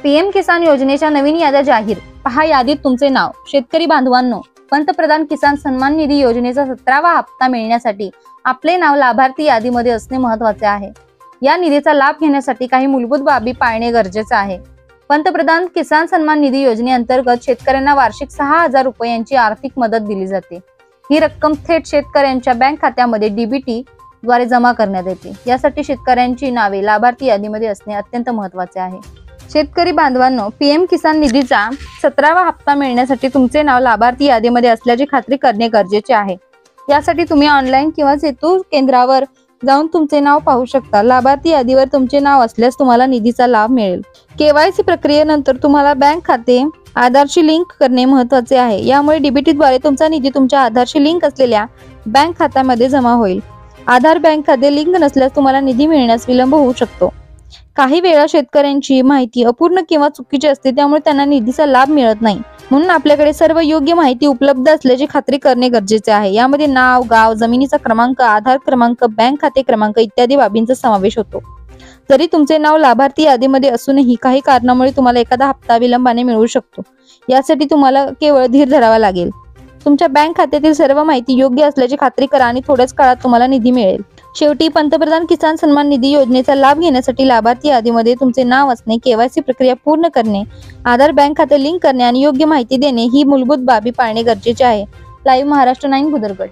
PM किसान योजनेच्या नवीन याद्या जाहीर, पहा यादीत तुमचे नाव। शेतकरी बांधवांनो, पंतप्रधान किसान सन्मान निधी योजनेचा 17वा हप्ता मिळण्यासाठी आपले नाव लाभार्थी यादीमध्ये असणे महत्त्वाचे आहे। या निधीचा लाभ घेण्यासाठी काही मूलभूत बाबी पाळणे गरजेचे आहे। पंतप्रधान किसान सन्मान निधी योजनेअंतर्गत शेतकऱ्यांना वार्षिक 6,000 रुपयांची आर्थिक मदत दिली जाते। ही रक्कम थेट शेतकऱ्यांच्या बँक खात्यामध्ये डीबीटी द्वारे जमा करण्यात येते। यासाठी शेतकऱ्यांची नावे लाभार्थी यादीमध्ये असणे अत्यंत महत्त्वाचे आहे। शेतकरी बांधवांनो, पीएम किसान निधीचा 17वा हप्ता मिळण्यासाठी तुमचे नाव लाभार्थी यादीमध्ये असल्याची खात्री करणे गरजेचे आहे। यासाठी तुम्ही ऑनलाईन किंवा सेतू केंद्रावर जाऊन तुमचे नाव पाहू शकता। लाभार्थी यादीवर तुमचे नाव असल्यास तुम्हाला निधीचा लाभ मिळेल। केवायसी प्रक्रियेनंतर तुम्हाला बँक खाते आधारशी लिंक करणे महत्त्वाचे आहे। यामुळे डीबीटीद्वारे तुमचा निधी तुमच्या आधारशी लिंक असलेल्या बँक खात्यामध्ये जमा होईल। आधार बँक खाते लिंक नसल्यास तुम्हाला निधी मिळण्यास विलंब होऊ शकतो। काही वेळा शेतकऱ्यांची माहिती अपूर्ण किंवा चुकीची असते, त्यामुळे त्यांना निधीचा लाभ मिळत नाही। म्हणून आपल्याकडे सर्व योग्य माहिती उपलब्ध असल्याची खात्री करणे गरजेचे आहे। यामध्ये नाव, गाव, जमिनीचा क्रमांक, आधार क्रमांक, बँक खाते क्रमांक इत्यादी बाबींचा समावेश होतो। जरी तुमचे नाव लाभार्थी यादीमध्ये असूनही काही कारणामुळे तुम्हाला एखादा हप्ता विलंबाने मिळू शकतो। यासाठी तुम्हाला केवळ धीर धरावा लागेल। तुमच्या बँक खात्यातील सर्व माहिती योग्य असल्याची खात्री करा आणि थोड्याच काळात तुम्हाला निधी मिळेल। शेवटी पंतप्रधान किसान सन्मान निधी योजनेचा लाभ घेण्यासाठी लाभार्थी यादीमध्ये तुमचे नाव असणे, केवायसी प्रक्रिया पूर्ण करणे, आधार बँक खाते लिंक करणे आणि योग्य माहिती देणे ही मूलभूत बाबी पाळणे गरजेचे आहे। लाईव्ह महाराष्ट्र 9 भुदरगड।